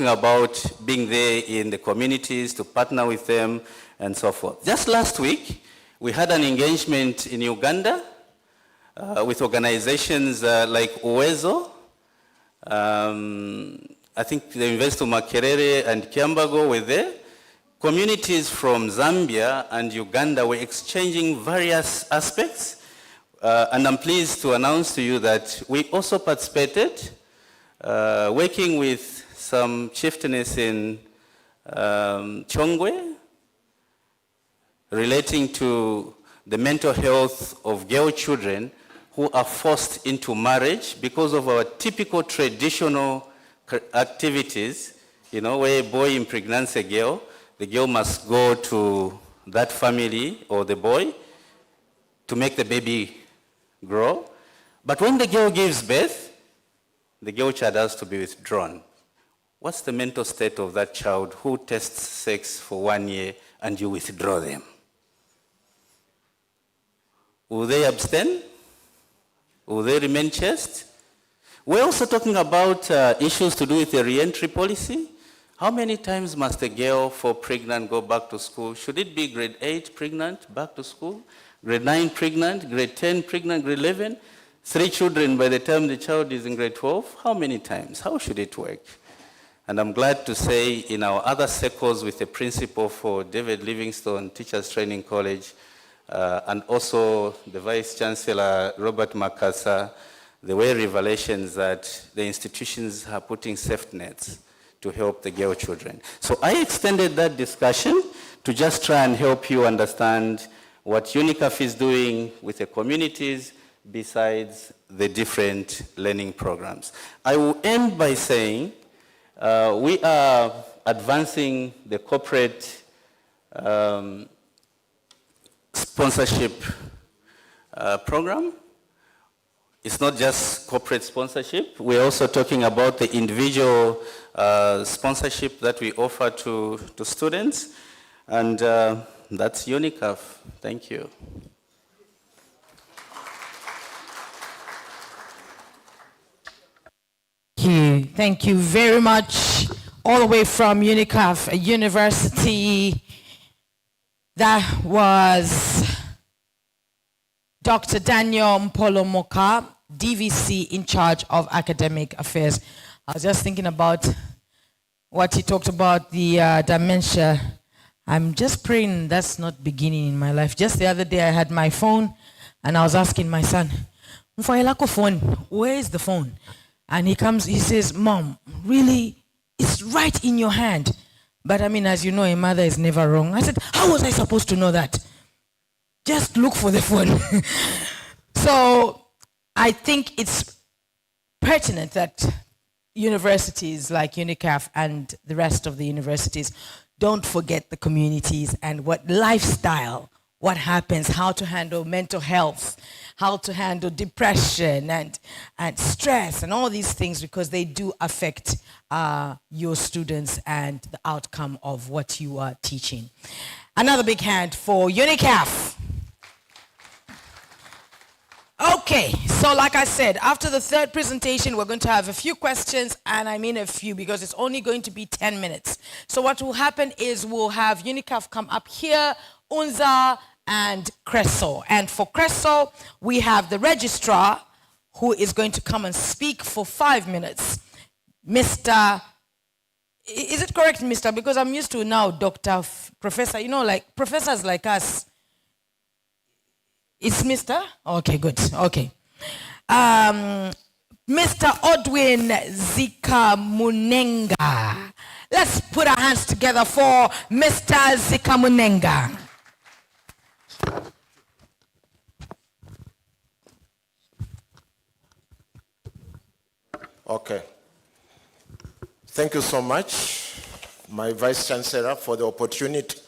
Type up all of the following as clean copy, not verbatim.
talking about being there in the communities to partner with them and so forth. Just last week, we had an engagement in Uganda with organizations like Uwezo, I think the University of Makerere and Kiambago were there. Communities from Zambia and Uganda were exchanging various aspects. And I'm pleased to announce to you that we also participated, working with some chieftainess in Chongwe, relating to the mental health of girl children who are forced into marriage because of our typical traditional activities, where a boy impregnates a girl, the girl must go to that family or the boy to make the baby grow. But when the girl gives birth, the girl child has to be withdrawn. What's the mental state of that child who tests sex for 1 year and you withdraw them? Will they abstain? Will they remain chaste? We're also talking about issues to do with the re-entry policy. How many times must a girl fall pregnant go back to school? Should it be grade 8 pregnant, back to school? Grade 9 pregnant, grade 10 pregnant, grade 11? 3 children by the time the child is in grade 12? How many times? How should it work? And I'm glad to say in our other circles with the principal for David Livingstone Teachers Training College, and also the Vice Chancellor, Robert Makasa, there were revelations that the institutions are putting safety nets to help the girl children. So I extended that discussion to just try and help you understand what UNICAF is doing with the communities besides the different learning programs. I will end by saying we are advancing the corporate sponsorship program. It's not just corporate sponsorship. We're also talking about the individual sponsorship that we offer to students. And that's UNICAF. Thank you. Thank you very much. All the way from UNICAF University. That was Dr. Daniel Mpolomoka, DVC in charge of academic affairs. I was just thinking about what he talked about, the dementia. I'm just praying that's not beginning in my life. Just the other day I had my phone and I was asking my son, Mfailako phone, where is the phone? And he comes, he says, Mom, really, it's right in your hand. But I mean, as you know, a mother is never wrong. I said, how was I supposed to know that? Just look for the phone. So I think it's pertinent that universities like UNICAF and the rest of the universities don't forget the communities and what lifestyle, what happens, how to handle mental health, how to handle depression and stress and all these things, because they do affect your students and the outcome of what you are teaching. Another big hand for UNICAF. Okay, so like I said, after the third presentation, we're going to have a few questions, and I mean a few because it's only going to be 10 minutes. So what will happen is we'll have UNICAF come up here, UNZA, and CRESO. And for CRESO, we have the registrar who is going to come and speak for 5 minutes. Mr. Is it correct, Mr.? Because I'm used to now Dr. Professor, like professors like us. It's Mr.? Okay, good. Okay. Mr. Odwin Zikamunenga. Let's put our hands together for Mr. Zikamunenga. Okay. Thank you so much, my Vice Chancellor, for the opportunity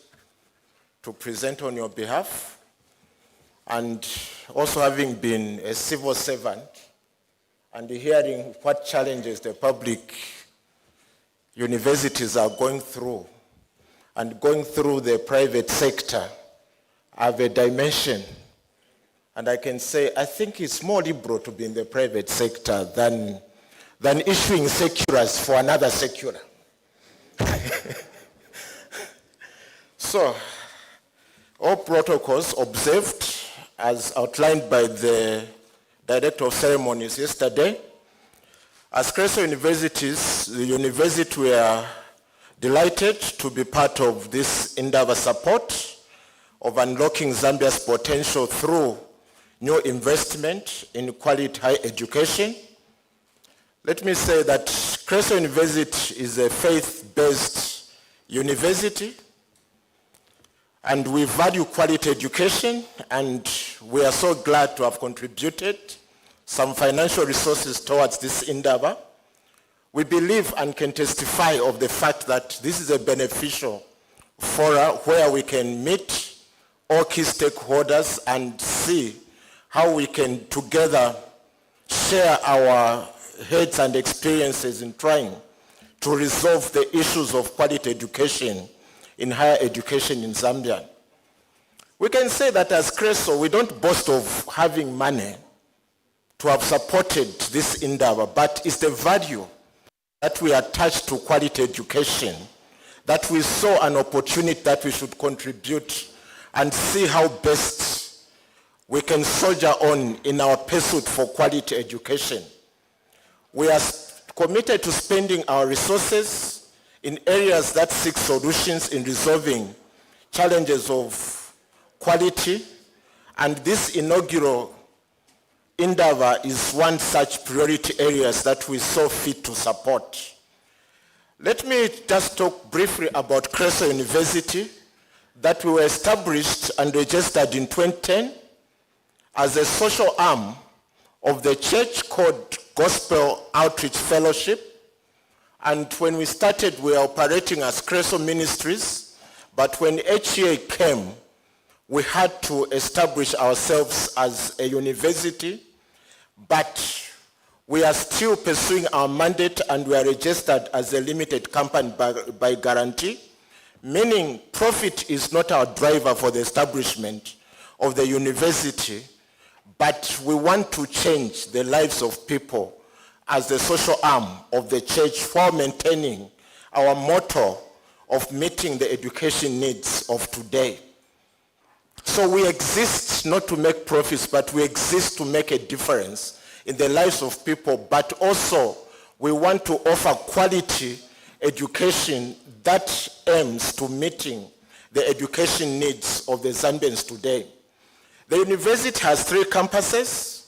to present on your behalf. And also having been a civil servant and hearing what challenges the public universities are going through and going through the private sector, I have a dimension. And I can say, I think it's more liberal to be in the private sector than issuing seculars for another secular. So, all protocols observed as outlined by the Director of Ceremonies yesterday. As Creso Universities, the university were delighted to be part of this Indaba support of unlocking Zambia's potential through new investment in quality higher education. Let me say that Creso University is a faith-based university, and we value quality education, and we are so glad to have contributed some financial resources towards this Indaba. We believe and can testify of the fact that this is a beneficial forum where we can meet all key stakeholders and see how we can together share our heads and experiences in trying to resolve the issues of quality education in higher education in Zambia. We can say that as Creso, we don't boast of having money to have supported this Indaba, but it's the value that we attach to quality education, that we saw an opportunity that we should contribute and see how best we can soldier on in our pursuit for quality education. We are committed to spending our resources in areas that seek solutions in resolving challenges of quality, and this inaugural Indaba is one such priority areas that we saw fit to support. Let me just talk briefly about Creso University, that we were established and registered in 2010 as a social arm of the church called Gospel Outreach Fellowship. And when we started, we were operating as Creso Ministries, but when HEA came, we had to establish ourselves as a university, but we are still pursuing our mandate and we are registered as a limited company by guarantee, meaning profit is not our driver for the establishment of the university, but we want to change the lives of people as the social arm of the church while maintaining our motto of meeting the education needs of today. So we exist not to make profits, but we exist to make a difference in the lives of people, but also we want to offer quality education that aims to meeting the education needs of the Zambians today. The university has 3 campuses,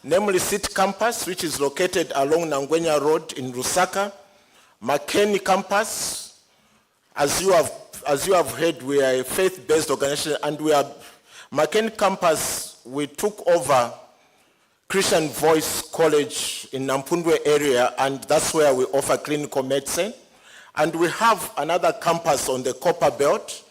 namely City Campus, which is located along Nangwenya Road in Lusaka, Makeni Campus. As you have heard, we are a faith-based organization, and we are Makeni Campus. We took over Christian Voice College in Nampundwe area, and that's where we offer clinical medicine. And we have another campus on the Copper Belt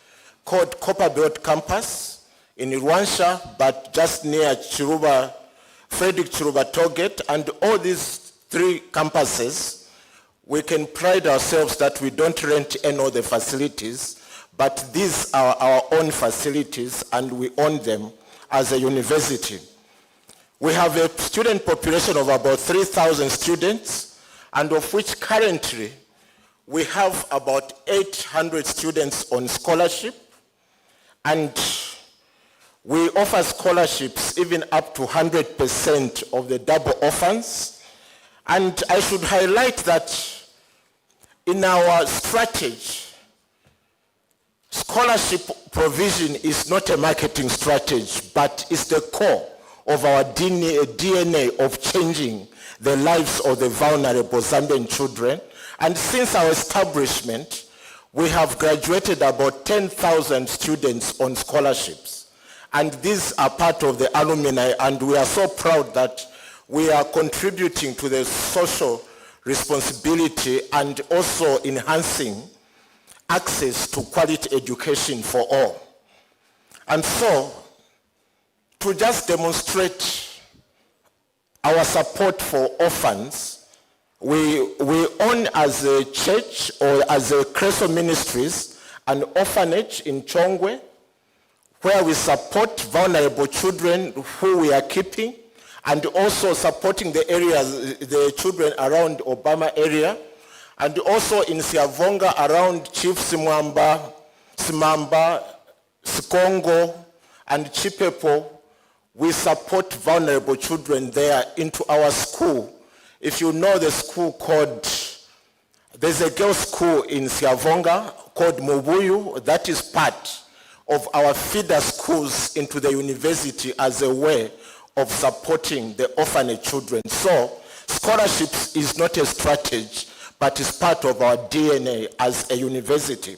called Copper Belt Campus in Rwansha, but just near Frederick Chiruba Tollgate. And all these 3 campuses, we can pride ourselves that we don't rent any of the facilities, but these are our own facilities and we own them as a university. We have a student population of about 3,000 students, and of which currently we have about 800 students on scholarship, and we offer scholarships even up to 100% of the double orphans. And I should highlight that in our strategy, scholarship provision is not a marketing strategy, but it's the core of our DNA of changing the lives of the vulnerable Zambian children. And since our establishment, we have graduated about 10,000 students on scholarships. And these are part of the alumni, and we are so proud that we are contributing to the social responsibility and also enhancing access to quality education for all. And so, to just demonstrate our support for orphans, we own as a church or as a Creso Ministries an orphanage in Chongwe where we support vulnerable children who we are keeping, and also supporting the areas, the children around Obama area. And also in Siavonga around Chief Simamba, Sikongo, and Chipepo, we support vulnerable children there into our school. If you know the school called, there's a girls' school in Siavonga called Mubuyu, that is part of our feeder schools into the university as a way of supporting the orphanage children. So scholarships is not a strategy, but is part of our DNA as a university.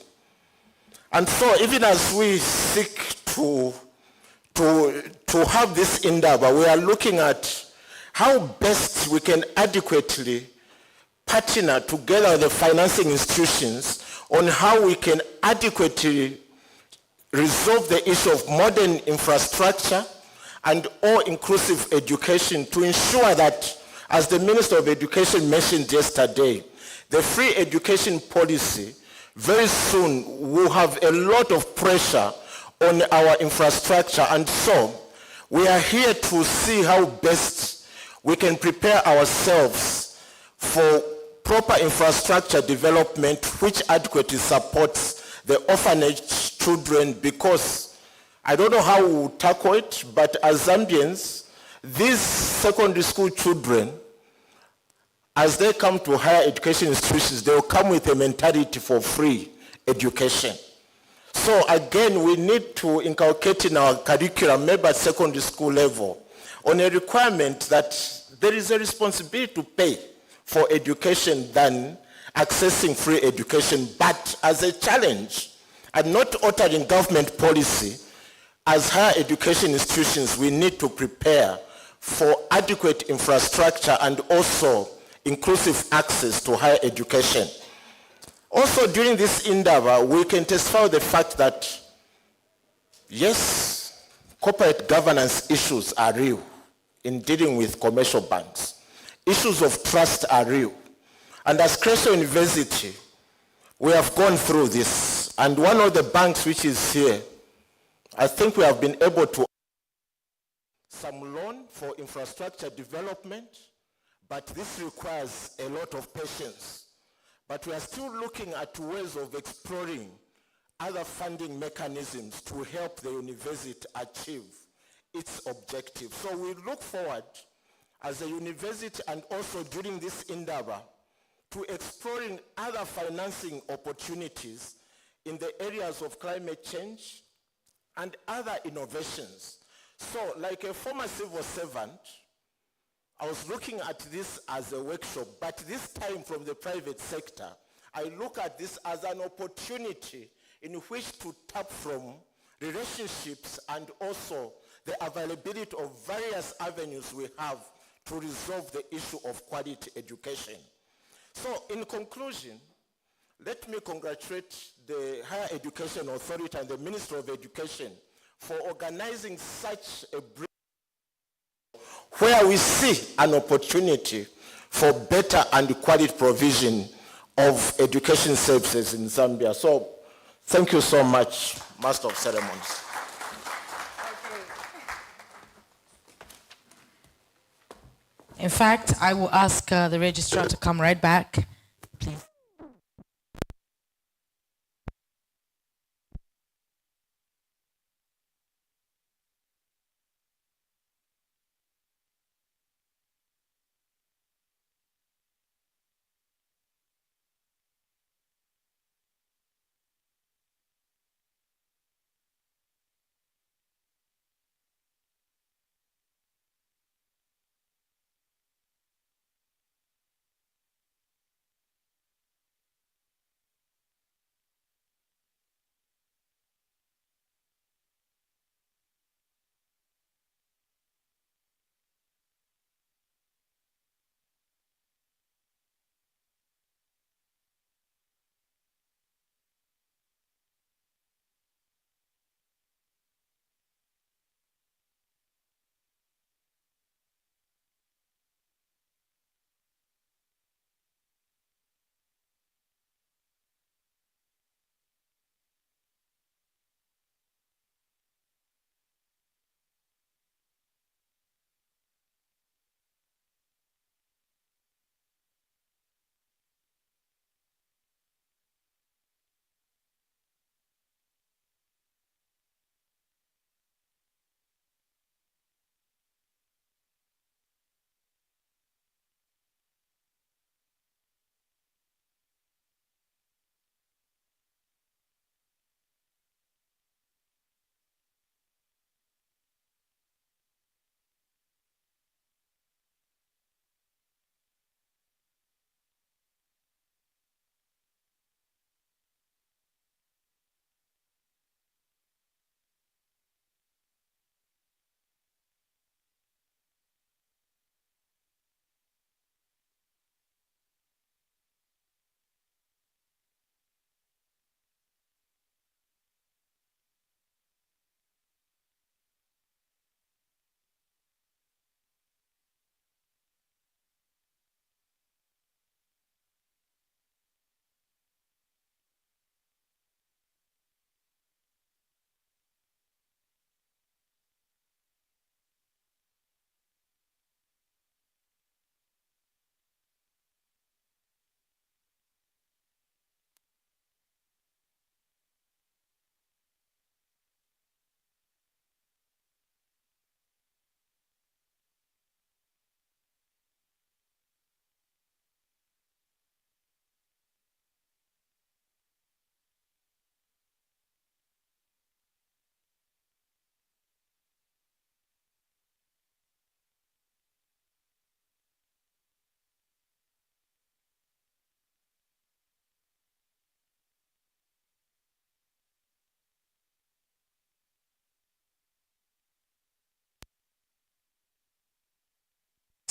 And so even as we seek to have this Indaba, we are looking at how best we can adequately partner together with the financing institutions on how we can adequately resolve the issue of modern infrastructure and all-inclusive education to ensure that, as the Minister of Education mentioned yesterday, the free education policy very soon will have a lot of pressure on our infrastructure. And so we are here to see how best we can prepare ourselves for proper infrastructure development which adequately supports the orphanage children, because I don't know how we will tackle it, but as Zambians, these secondary school children, as they come to higher education institutions, they will come with a mentality for free education. So again, we need to inculcate in our curriculum, maybe at secondary school level, on a requirement that there is a responsibility to pay for education than accessing free education, but as a challenge, and not altering government policy, as higher education institutions, we need to prepare for adequate infrastructure and also inclusive access to higher education. Also, during this Indaba, we can testify the fact that, yes, corporate governance issues are real in dealing with commercial banks. Issues of trust are real. And as Crescent University, we have gone through this. And one of the banks which is here, I think we have been able to some loan for infrastructure development, but this requires a lot of patience. But we are still looking at ways of exploring other funding mechanisms to help the university achieve its objective. So we look forward as a university and also during this Indaba to exploring other financing opportunities in the areas of climate change and other innovations. So like a former civil servant, I was looking at this as a workshop, but this time from the private sector, I look at this as an opportunity in which to tap from relationships and also the availability of various avenues we have to resolve the issue of quality education. So in conclusion, let me congratulate the Higher Education Authority and the Minister of Education for organizing such a brief where we see an opportunity for better and quality provision of education services in Zambia. So thank you so much, Master of Ceremonies. In fact, I will ask the registrar to come right back, please.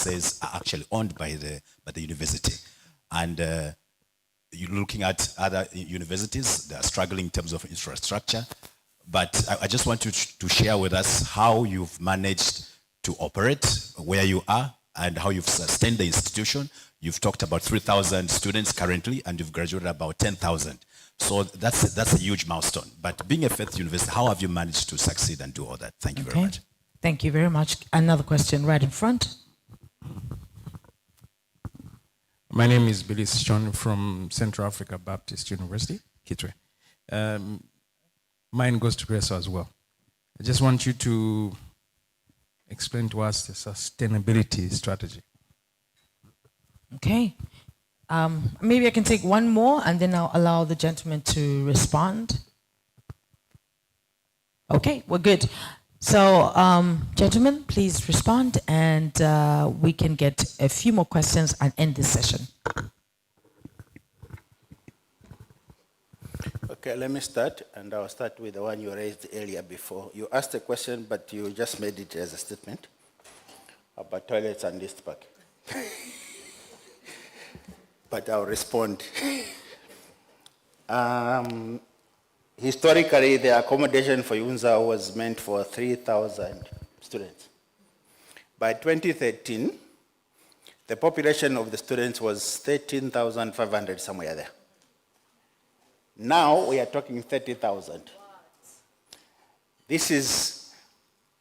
says are actually owned by the university. And you're looking at other universities, they are struggling in terms of infrastructure. But I just want you to share with us how you've managed to operate where you are and how you've sustained the institution. You've talked about 3,000 students currently, and you've graduated about 10,000. So that's a huge milestone. But being a faith university, how have you managed to succeed and do all that? Thank you very much. Thank you very much. Another question right in front. My name is Bilis John from Central Africa Baptist University, Kitwe. Mine goes to Grace as well. I just want you to explain to us the sustainability strategy. Okay. Maybe I can take one more and then I'll allow the gentleman to respond. Okay, we're good. So, gentlemen, please respond and we can get a few more questions and end this session. Okay, let me start, and I'll start with the one you raised earlier before. You asked a question, but you just made it as a statement about toilets and East Park. But I'll respond. Historically, the accommodation for UNZA was meant for 3,000 students. By 2013, the population of the students was 13,500, somewhere there. Now we are talking 30,000. This is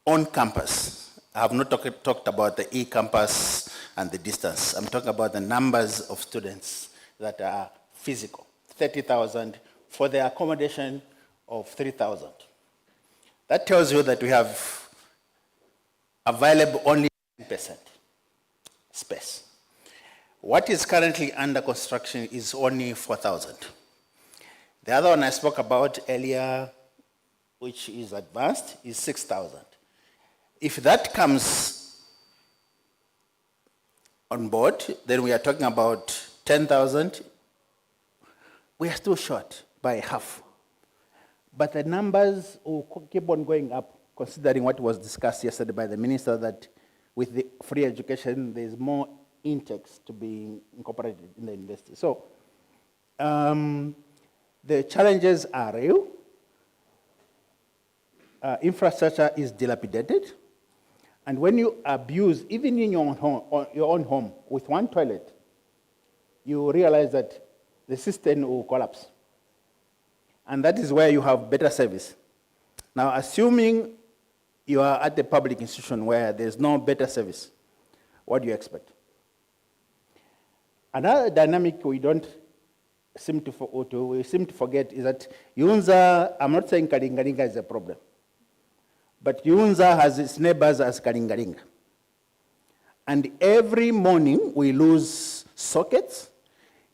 on campus. I have not talked about the e-campus and the distance. I'm talking about the numbers of students that are physical. 30,000 for the accommodation of 3,000. That tells you that we have available only 10% space. What is currently under construction is only 4,000. The other one I spoke about earlier, which is advanced, is 6,000. If that comes on board, then we are talking about 10,000. We are still short by half. But the numbers will keep on going up, considering what was discussed yesterday by the minister, that with the free education, there's more intakes to be incorporated in the university. So, the challenges are real. Infrastructure is dilapidated. And when you abuse, even in your own home, with one toilet, you realize that the system will collapse. And that is where you have better service. Now, assuming you are at a public institution where there's no better service, what do you expect? Another dynamic we seem to forget is that UNZA, I'm not saying Kalingalinga is a problem, but UNZA has its neighbors as Kalingalinga. And every morning we lose sockets,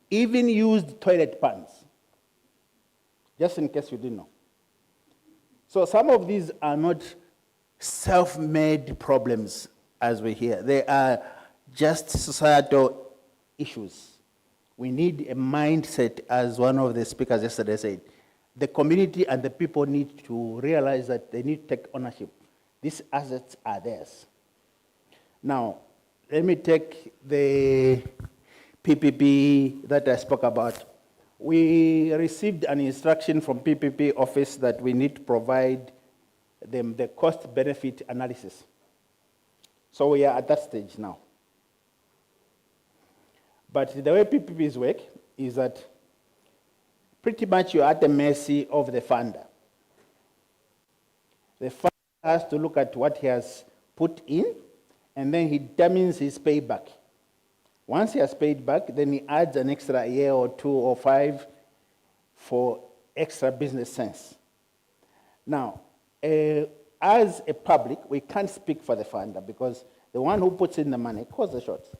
even used toilet pans, just in case you didn't know. So some of these are not self-made problems as we hear. They are just societal issues. We need a mindset, as one of the speakers yesterday said. The community and the people need to realize that they need to take ownership. These assets are theirs. Now, let me take the PPP that I spoke about. We received an instruction from PPP office that we need to provide them the cost-benefit analysis. So we are at that stage now. But the way PPPs work is that pretty much you're at the mercy of the funder. The funder has to look at what he has put in, and then he determines his payback. Once he has paid back, then he adds an extra year or 2 or 5 for extra business sense. Now, as a public, we can't speak for the funder because the one who puts in the money calls the shots.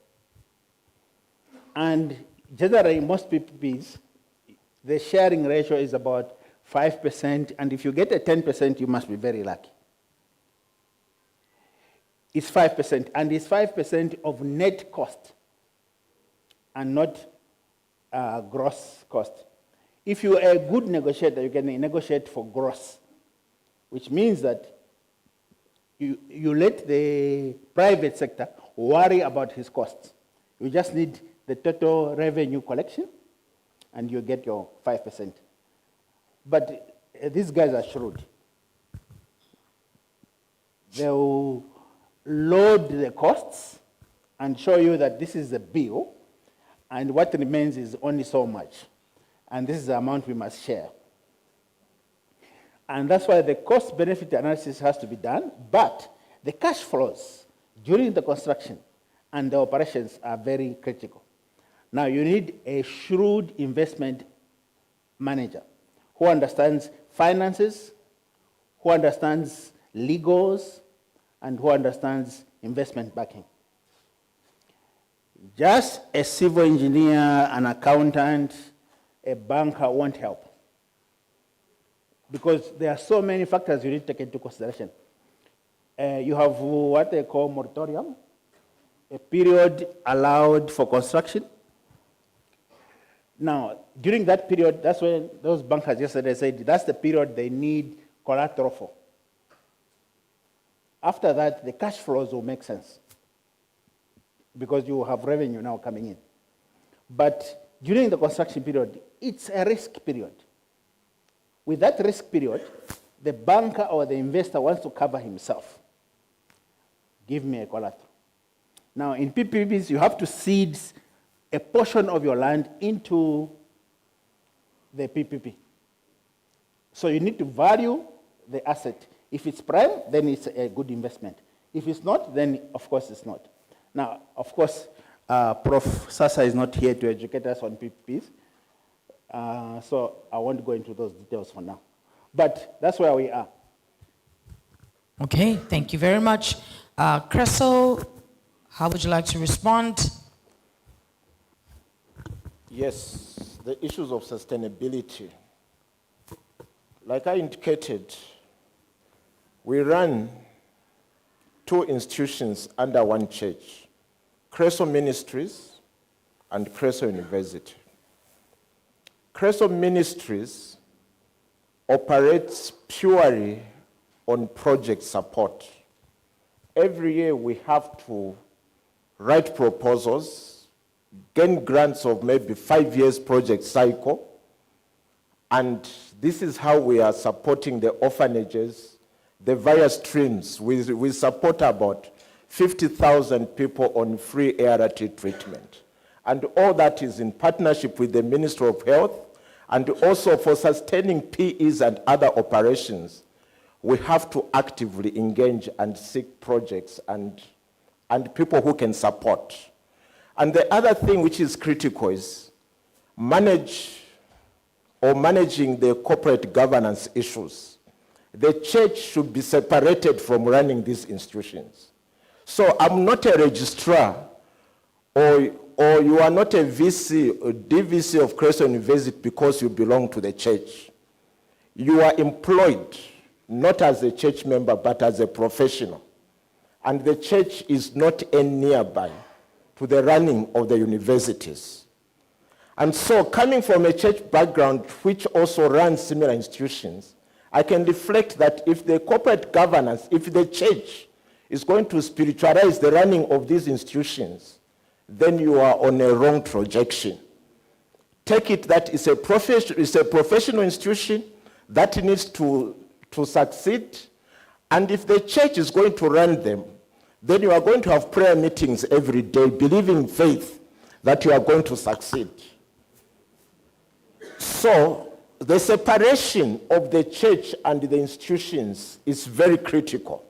And generally, most PPPs, the sharing ratio is about 5%, and if you get a 10%, you must be very lucky. It's 5%, and it's 5% of net cost, and not gross cost. If you are a good negotiator, you can negotiate for gross, which means that you let the private sector worry about his costs. You just need the total revenue collection, and you get your 5%. But these guys are shrewd. They'll load the costs and show you that this is the bill, and what remains is only so much. And this is the amount we must share. And that's why the cost-benefit analysis has to be done, but the cash flows during the construction and the operations are very critical. Now, you need a shrewd investment manager who understands finances, who understands legals, and who understands investment backing. Just a civil engineer, an accountant, a banker won't help, because there are so many factors you need to take into consideration. You have what they call moratorium, a period allowed for construction. Now, during that period, that's when those bankers yesterday said that's the period they need collateral for. After that, the cash flows will make sense because you have revenue now coming in. But during the construction period, it's a risk period. With that risk period, the banker or the investor wants to cover himself. Give me a collateral. Now, in PPPs, you have to seed a portion of your land into the PPP. So you need to value the asset. If it's prime, then it's a good investment. If it's not, then of course it's not. Now, of course, Prof. Sasa is not here to educate us on PPPs, so I won't go into those details for now. But that's where we are. Okay, thank you very much. Creso, how would you like to respond? Yes, the issues of sustainability. Like I indicated, we run 2 institutions under one church, Creso Ministries and Creso University. Creso Ministries operates purely on project support. Every year we have to write proposals, gain grants of maybe 5 years project cycle, and this is how we are supporting the orphanages, the various streams. We support about 50,000 people on free ART treatment. And all that is in partnership with the Ministry of Health, and also for sustaining PEs and other operations, we have to actively engage and seek projects and people who can support. And the other thing which is critical is managing the corporate governance issues. The church should be separated from running these institutions. So I'm not a registrar, or you are not a VC or DVC of Creso University because you belong to the church. You are employed not as a church member, but as a professional. And the church is not nearby to the running of the universities. And so, coming from a church background which also runs similar institutions, I can reflect that if the corporate governance, if the church is going to spiritualize the running of these institutions, then you are on a wrong projection. Take it that it's a professional institution that needs to succeed, and if the church is going to run them, then you are going to have prayer meetings every day, believing in faith that you are going to succeed. So, the separation of the church and the institutions is very critical.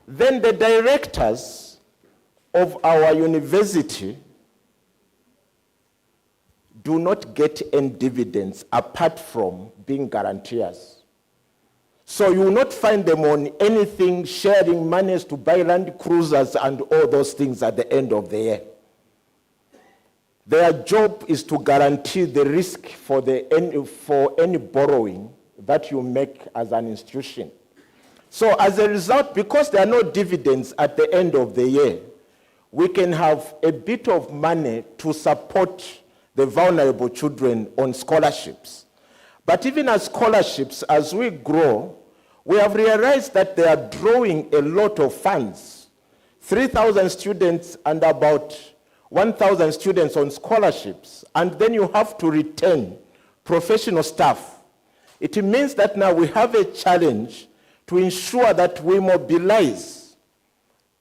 Then the directors of our university do not get any dividends apart from being guarantors. So you will not find them on anything sharing monies to buy Land Cruisers and all those things at the end of the year. Their job is to guarantee the risk for any borrowing that you make as an institution. So as a result, because there are no dividends at the end of the year, we can have a bit of money to support the vulnerable children on scholarships. But even as scholarships, as we grow, we have realized that they are drawing a lot of funds 3,000 students and about 1,000 students on scholarships, and then you have to retain professional staff. It means that now we have a challenge to ensure that we mobilize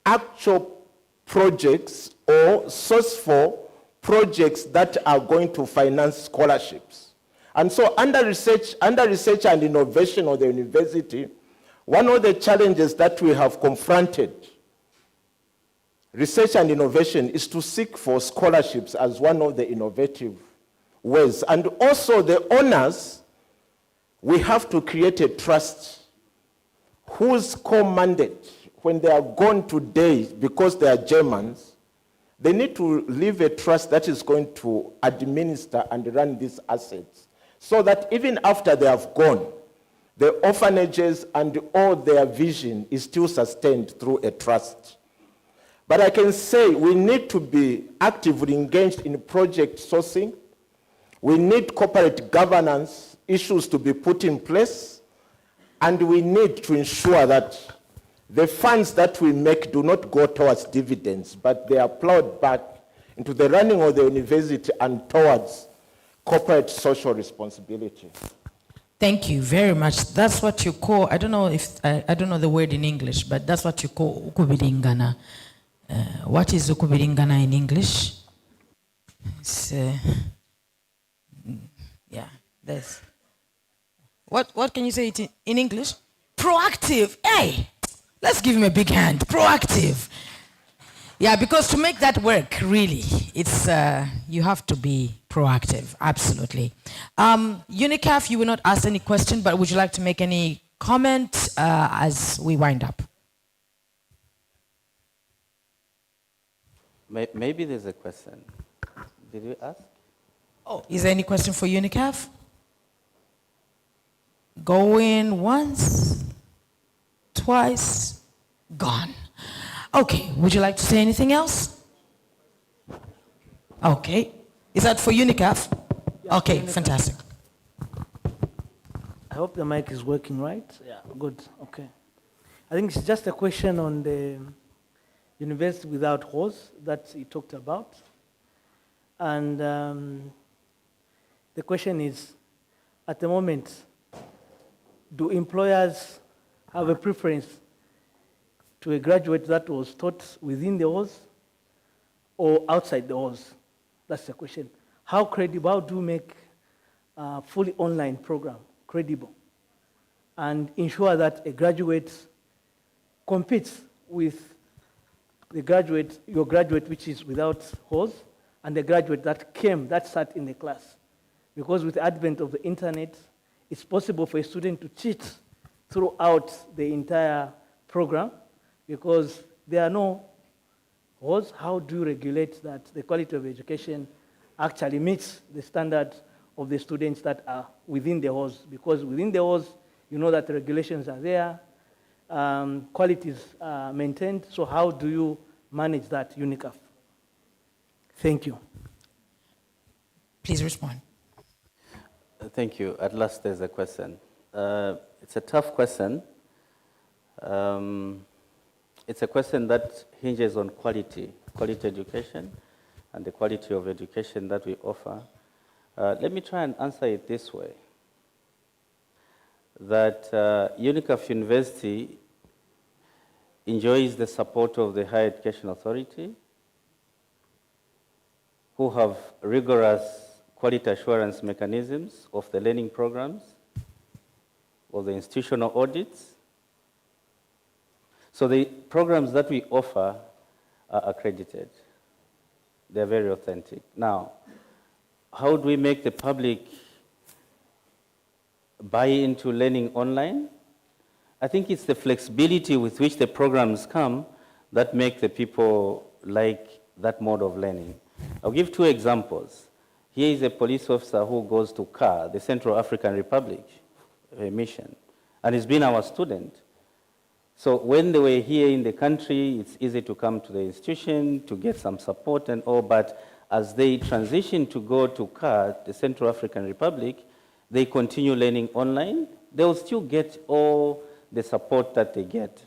actual projects or source for projects that are going to finance scholarships. And so under research and innovation of the university, one of the challenges that we have confronted research and innovation is to seek for scholarships as one of the innovative ways. And also the owners, we have to create a trust whose core mandate, when they are gone today because they are Germans, they need to leave a trust that is going to administer and run these assets so that even after they have gone, the orphanages and all their vision is still sustained through a trust. But I can say we need to be actively engaged in project sourcing. We need corporate governance issues to be put in place, and we need to ensure that the funds that we make do not go towards dividends, but they are plowed back into the running of the university and towards corporate social responsibility. Thank you very much. That's what you call, I don't know the word in English, but that's what you call ukubilingana. What is ukubilingana in English? It's, yeah, that's. What can you say it in English? Proactive. Hey, let's give him a big hand. Proactive. Yeah, because to make that work, really, it's you have to be proactive. Absolutely. UNICAF, you will not ask any question, but would you like to make any comment as we wind up? Maybe there's a question. Did you ask? Oh, is there any question for UNICAF? Going once, twice, gone. Okay, would you like to say anything else? Okay. Is that for UNICAF? Yeah, Okay, UNICAF. fantastic. I hope the mic is working right. Yeah, good. Okay. I think it's just a question on the university without halls that he talked about. And the question is, at the moment, do employers have a preference to a graduate that was taught within the halls or outside the halls? That's the question. How credible, how do you make a fully online program credible and ensure that a graduate competes with your graduate which is without halls and the graduate that sat in the class? Because with the advent of the internet, it's possible for a student to cheat throughout the entire program because there are no halls. How do you regulate that the quality of education actually meets the standard of the students that are within the halls? Because within the halls, you know that the regulations are there, quality is maintained. So how do you manage that, UNICAF? Thank you. Please respond. Thank you. At last, there's a question. It's a tough question. It's a question that hinges on quality education, and the quality of education that we offer. Let me try and answer it this way. That UNICAF University enjoys the support of the Higher Education Authority, who have rigorous quality assurance mechanisms of the learning programs, or the institutional audits. So the programs that we offer are accredited. They're very authentic. Now, how do we make the public buy into learning online? I think it's the flexibility with which the programs come that make the people like that mode of learning. I'll give two examples. Here is a police officer who goes to CAR, the Central African Republic mission, and he's been our student. So when they were here in the country, it's easy to come to the institution to get some support and all, but as they transition to go to CAR, the Central African Republic, they continue learning online. They will still get all the support that they get.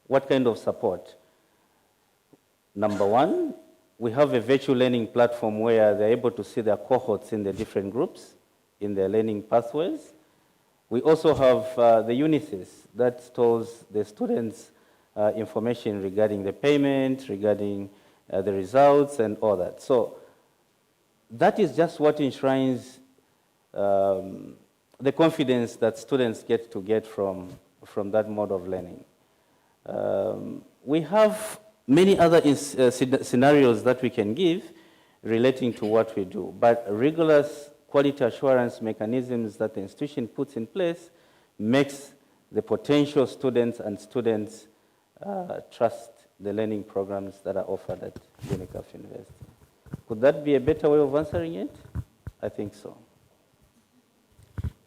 What kind of support? Number one, we have a virtual learning platform where they're able to see their cohorts in the different groups in their learning pathways. We also have the Unisys that stores the students' information regarding the payment, regarding the results and all that. So that is just what enshrines the confidence that students get from that mode of learning. We have many other scenarios that we can give relating to what we do, but rigorous quality assurance mechanisms that the institution puts in place makes the potential students trust the learning programs that are offered at UNICAF University. Could that be a better way of answering it? I think so.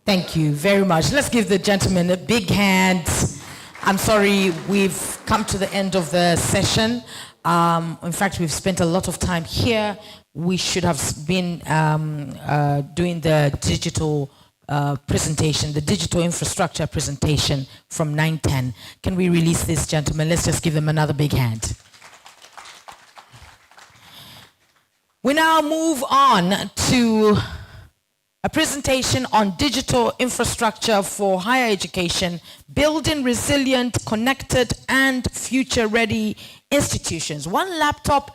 Thank you very much. Let's give the gentleman a big hand. I'm sorry, we've come to the end of the session. In fact, we've spent a lot of time here. We should have been doing the digital presentation, the digital infrastructure presentation from 9:10. Can we release this gentleman? Let's just give them another big hand. We now move on to a presentation on digital infrastructure for higher education, building resilient, connected, and future-ready institutions. One laptop